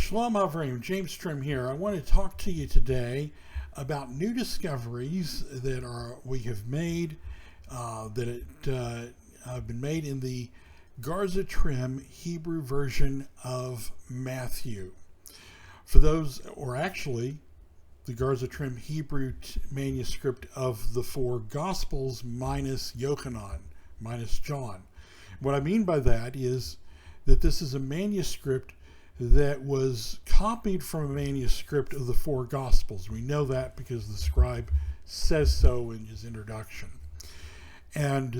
Shalom Avram, James Trimm here. I want to talk to you today about new discoveries that we have made have been made in the Garza Trim Hebrew version of Matthew. For those, or actually, the Garza Trim Hebrew manuscript of the four Gospels minus Yohanan, minus John. What I mean by that is that this is a manuscript that was copied from a manuscript of the four Gospels. We know that because the scribe says so in his introduction. And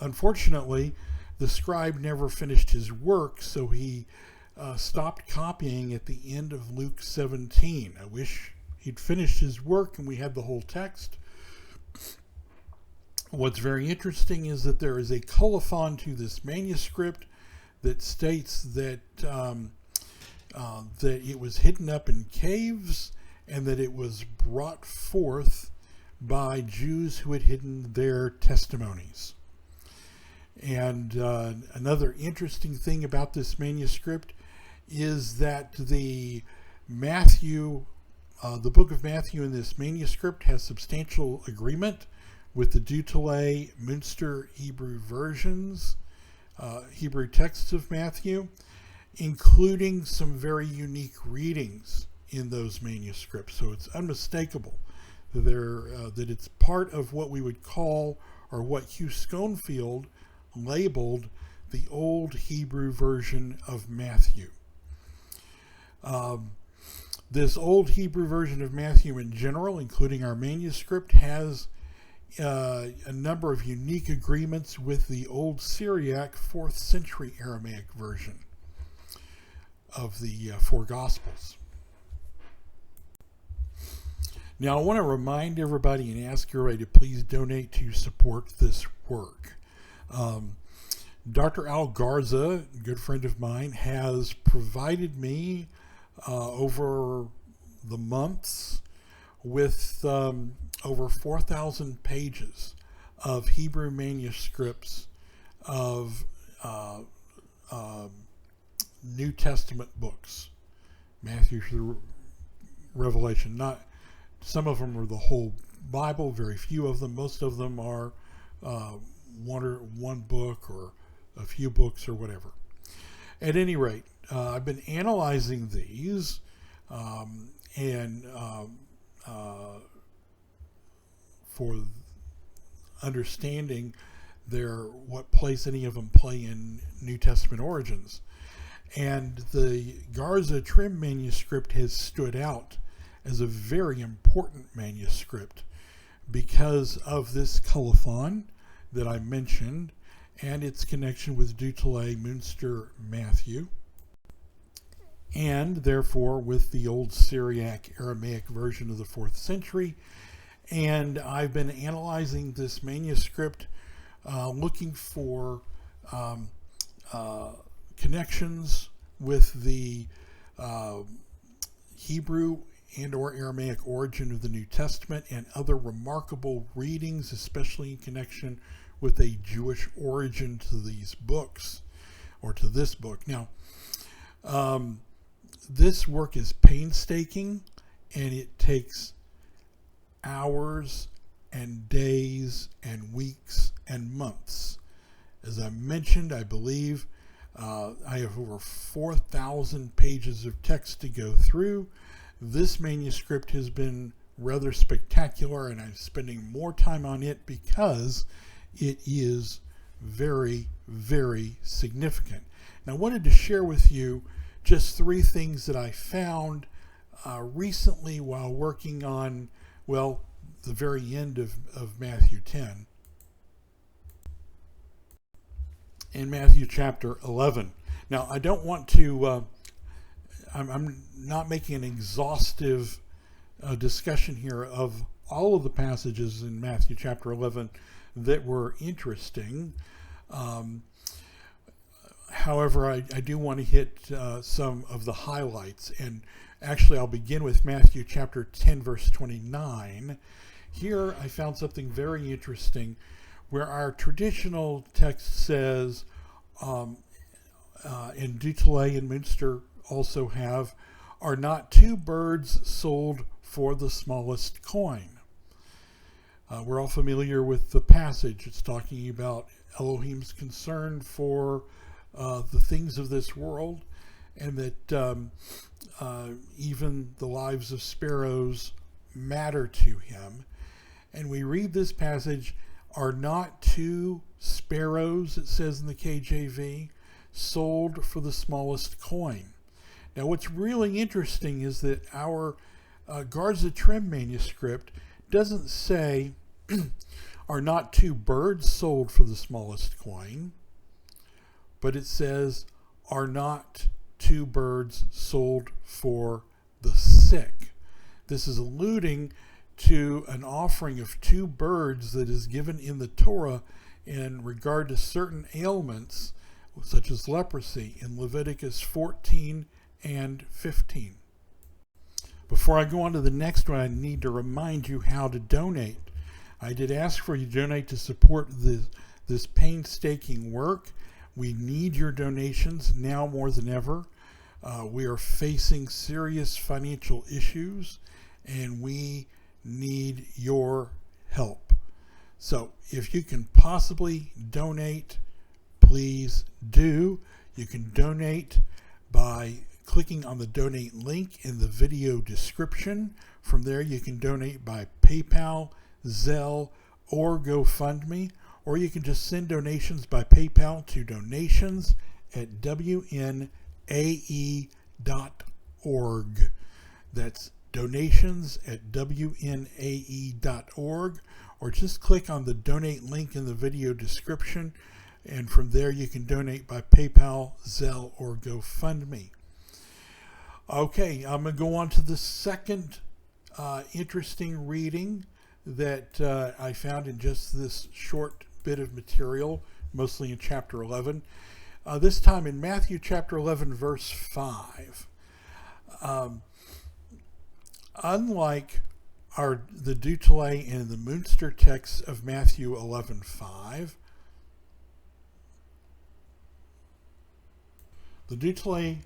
unfortunately, the scribe never finished his work, so he stopped copying at the end of Luke 17. I wish he'd finished his work and we had the whole text. What's very interesting is that there is a colophon to this manuscript that states that that it was hidden up in caves and that it was brought forth by Jews who had hidden their testimonies. And another interesting thing about this manuscript is that the book of Matthew in this manuscript has substantial agreement with the Deutele Münster Hebrew versions, Hebrew texts of Matthew, including some very unique readings in those manuscripts. So it's unmistakable that it's part of what we would call, or what Hugh Schoenfield labeled, the Old Hebrew version of Matthew. This Old Hebrew version of Matthew in general, including our manuscript, has a number of unique agreements with the Old Syriac 4th century Aramaic version of the four Gospels. Now, I want to remind everybody and ask everybody to please donate to support this work. Dr. Al Garza, a good friend of mine, has provided me over the months with over 4,000 pages of Hebrew manuscripts of New Testament books, Matthew through Revelation. Not some of them are the whole Bible, very few of them. Most of them are one book or a few books or whatever. At any rate, I've been analyzing these for understanding what place any of them play in New Testament origins. And the Garza Trim manuscript has stood out as a very important manuscript because of this colophon that I mentioned and its connection with Deutele Münster Matthew, and therefore with the Old Syriac Aramaic version of the 4th century. And I've been analyzing this manuscript, looking for connections with the Hebrew and or Aramaic origin of the New Testament and other remarkable readings, especially in connection with a Jewish origin to these books, or to this book. Now, this work is painstaking, and it takes hours and days and weeks and months. As I mentioned, I believe I have over 4,000 pages of text to go through. This manuscript has been rather spectacular, and I'm spending more time on it because it is very, very significant. And I wanted to share with you just 3 things that I found recently while working on, well, the very end of Matthew 10 and Matthew chapter 11. Now, I don't want to, I'm not making an exhaustive discussion here of all of the passages in Matthew chapter 11 that were interesting. However, I do want to hit some of the highlights, and actually I'll begin with Matthew chapter 10 verse 29. Here I found something very interesting where our traditional text says in Deutele and Münster also have, are not two birds sold for the smallest coin. We're all familiar with the passage. It's talking about Elohim's concern for the things of this world, and that even the lives of sparrows matter to him. And we read this passage, are not two sparrows, it says in the KJV, sold for the smallest coin. Now what's really interesting is that our Garza Trim manuscript doesn't say are not two birds sold for the smallest coin, but it says are not two birds sold for the sick. This is alluding to an offering of two birds that is given in the Torah in regard to certain ailments such as leprosy in Leviticus 14 and 15. Before I go on to the next one, I need to remind you how to donate. I did ask for you to donate to support this painstaking work. We need your donations now more than ever. We are facing serious financial issues, and we need your help. So if you can possibly donate, please do. You can donate by clicking on the donate link in the video description. From there you can donate by PayPal, Zelle, or GoFundMe, or you can just send donations by PayPal to donations@wnae.org. That's donations@wnae.org, or just click on the donate link in the video description, and from there you can donate by PayPal, Zelle, or GoFundMe. Okay, I'm going to go on to the second interesting reading that I found in just this short bit of material, mostly in chapter 11. This time in Matthew chapter 11, verse 5. Unlike the Deutele and the Münster text of Matthew 11:5, the Deutele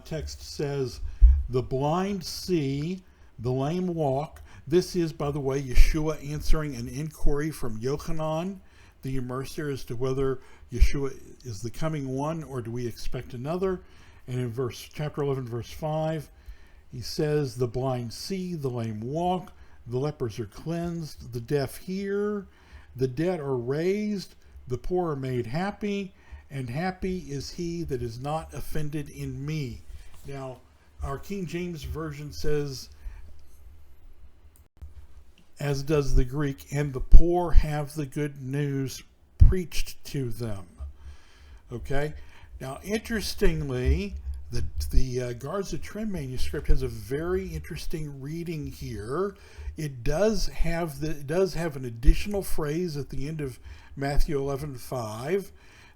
text says, "The blind see, the lame walk." This is, by the way, Yeshua answering an inquiry from Yohanan, the immerser, as to whether Yeshua is the coming one or do we expect another. And in chapter 11, verse 5, he says, "The blind see, the lame walk, the lepers are cleansed, the deaf hear, the dead are raised, the poor are made happy, and happy is he that is not offended in me." Now, our King James Version says, as does the Greek, "and the poor have the good news preached to them." Okay? Now, interestingly, the Garza Trim manuscript has a very interesting reading here. It does have an additional phrase at the end of Matthew 11:5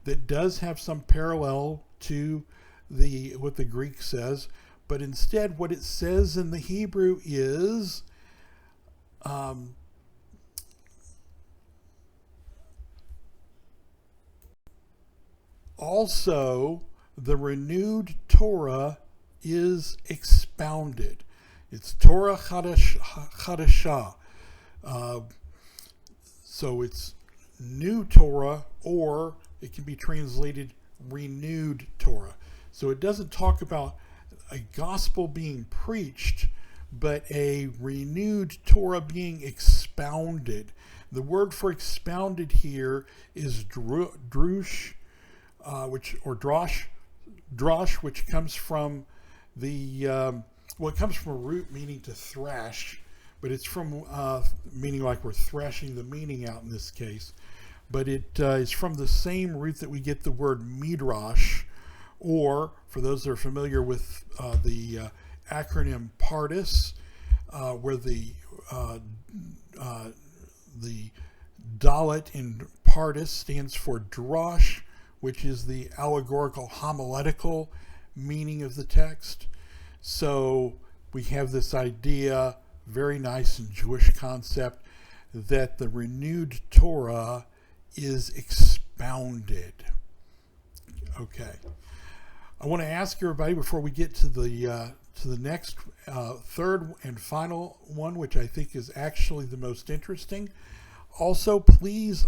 that does have some parallel to what the Greek says, but instead what it says in the Hebrew is also the renewed Torah is expounded. It's Torah Chadashah. So it's new Torah, or it can be translated renewed Torah. So it doesn't talk about a gospel being preached, but a renewed Torah being expounded. The word for expounded here is drush, which comes from it comes from a root meaning to thrash, but it's from meaning like we're thrashing the meaning out in this case. But it is from the same root that we get the word midrash, or for those that are familiar with the acronym Pardes, where the Dalet in Pardes stands for drosh, which is the allegorical homiletical meaning of the text. So we have this idea, very nice and Jewish concept, that the renewed Torah is expounded. Okay. I want to ask everybody before we get to the next third and final one, which I think is actually the most interesting. Also, please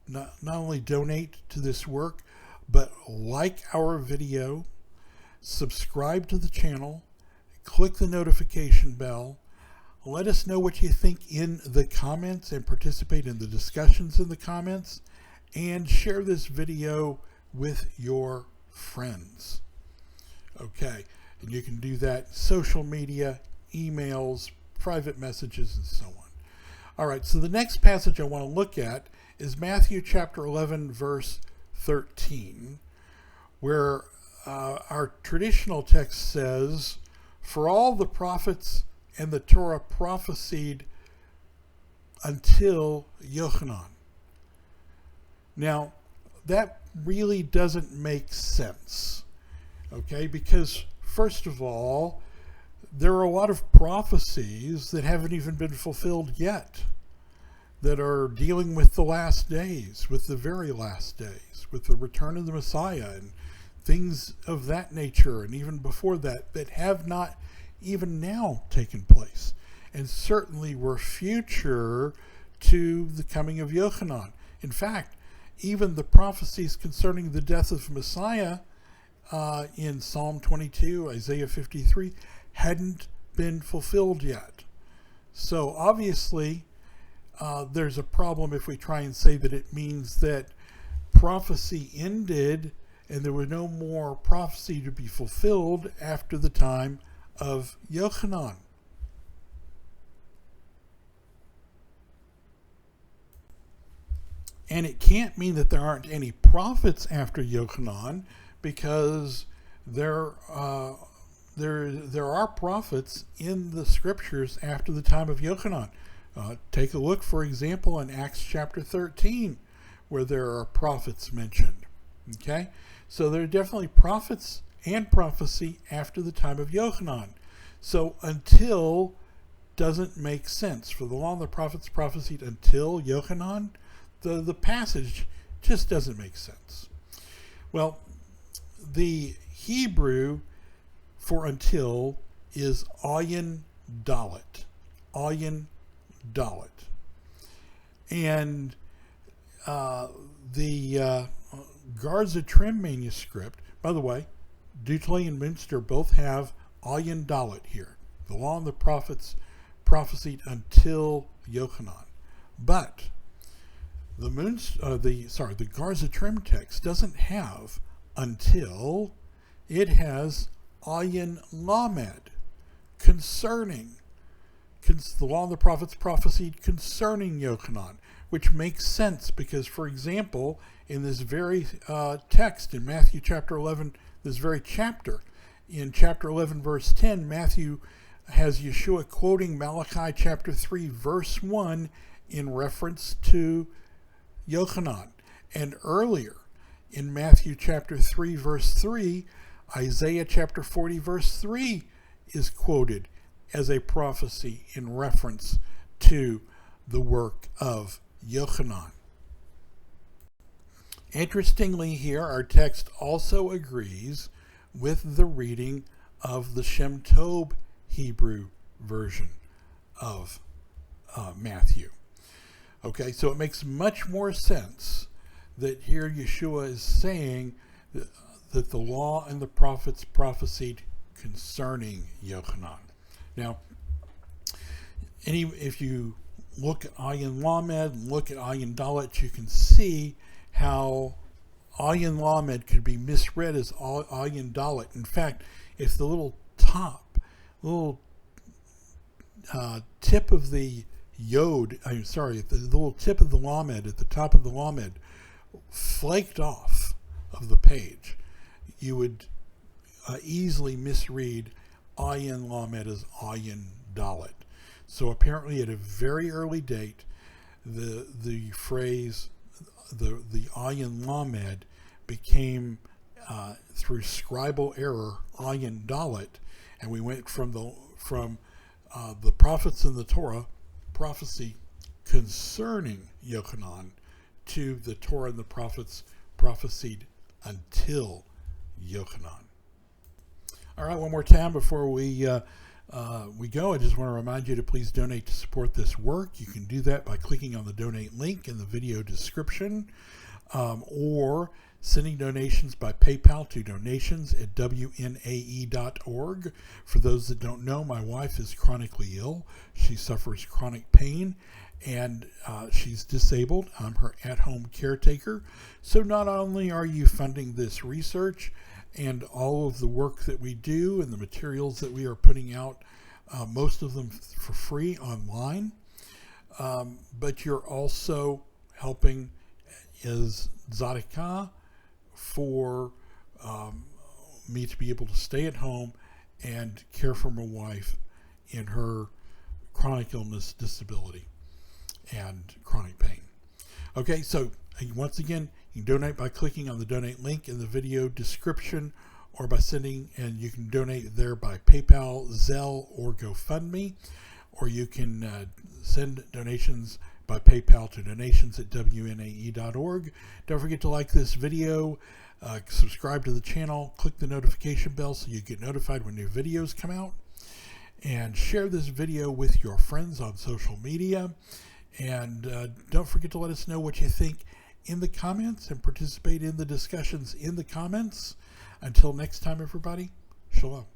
not only donate to this work, but like our video, subscribe to the channel, click the notification bell, let us know what you think in the comments and participate in the discussions in the comments, and share this video with your friends. Okay, and you can do that social media, emails, private messages, and so on. All right, so the next passage I want to look at is Matthew chapter 11, verse 13, where our traditional text says, "For all the prophets and the Torah prophesied until Yohanan." Now, that really doesn't make sense, okay? Because, first of all, there are a lot of prophecies that haven't even been fulfilled yet, that are dealing with the last days, with the very last days, with the return of the Messiah and things of that nature, and even before that, that have not even now taken place, and certainly were future to the coming of Yohanan. In fact, even the prophecies concerning the death of Messiah in Psalm 22, Isaiah 53, hadn't been fulfilled yet. So obviously, there's a problem if we try and say that it means that prophecy ended and there was no more prophecy to be fulfilled after the time of Yohanan. And it can't mean that there aren't any prophets after Yohanan, because there are prophets in the scriptures after the time of Yohanan. Take a look, for example, in Acts chapter 13, where there are prophets mentioned. Okay? So there are definitely prophets and prophecy after the time of Yohanan. So until doesn't make sense. For the law and the prophets prophesied until Yohanan, the passage just doesn't make sense. Well, the Hebrew for until is ayin dalet. Ayin dalet. And the Garza Trim manuscript, by the way, Dutley and Münster both have ayin dalet here. The law and the prophets prophesied until Yohanan. But the Garza Trim text doesn't have until, it has ayin lamed, concerning. The law and the prophets prophesied concerning Yohanan, which makes sense because, for example, in this very text in Matthew chapter 11, this very chapter, in chapter 11, verse 10, Matthew has Yeshua quoting Malachi chapter 3, verse 1 in reference to Yohanan. And earlier, in Matthew chapter 3, verse 3, Isaiah chapter 40, verse 3 is quoted as a prophecy in reference to the work of Yohanan. Interestingly here, our text also agrees with the reading of the Shem Tov Hebrew version of Matthew. Okay, so it makes much more sense that here Yeshua is saying that the law and the prophets prophesied concerning Yohanan. Now, if you look at ayin lamed and look at ayin dalet, you can see how ayin lamed could be misread as ayin dalet. In fact, if the little tip of the yod, the little tip of the lamed at the top of the lamed flaked off of the page, you would easily misread ayin lamed as ayin dalet. So apparently at a very early date, the phrase, the ayin lamed became, through scribal error, ayin dalet, and we went from the prophets in the Torah prophecy concerning Yohanan to the Torah and the prophets prophesied until Yohanan. All right, one more time before we go, I just want to remind you to please donate to support this work. You can do that by clicking on the donate link in the video description, or sending donations by PayPal to donations@wnae.org. For those that don't know, my wife is chronically ill. She suffers chronic pain, and she's disabled. I'm her at-home caretaker. So not only are you funding this research and all of the work that we do and the materials that we are putting out, most of them for free online, but you're also helping as Tzadikah for me to be able to stay at home and care for my wife in her chronic illness, disability, and chronic pain. Okay, so once again, you can donate by clicking on the donate link in the video description, or by sending, and you can donate there by PayPal, Zelle, or GoFundMe, or you can send donations by PayPal to donations@wnae.org. Don't forget to like this video, subscribe to the channel, click the notification bell so you get notified when new videos come out, and share this video with your friends on social media. And don't forget to let us know what you think in the comments and participate in the discussions in the comments. Until next time, everybody, shalom.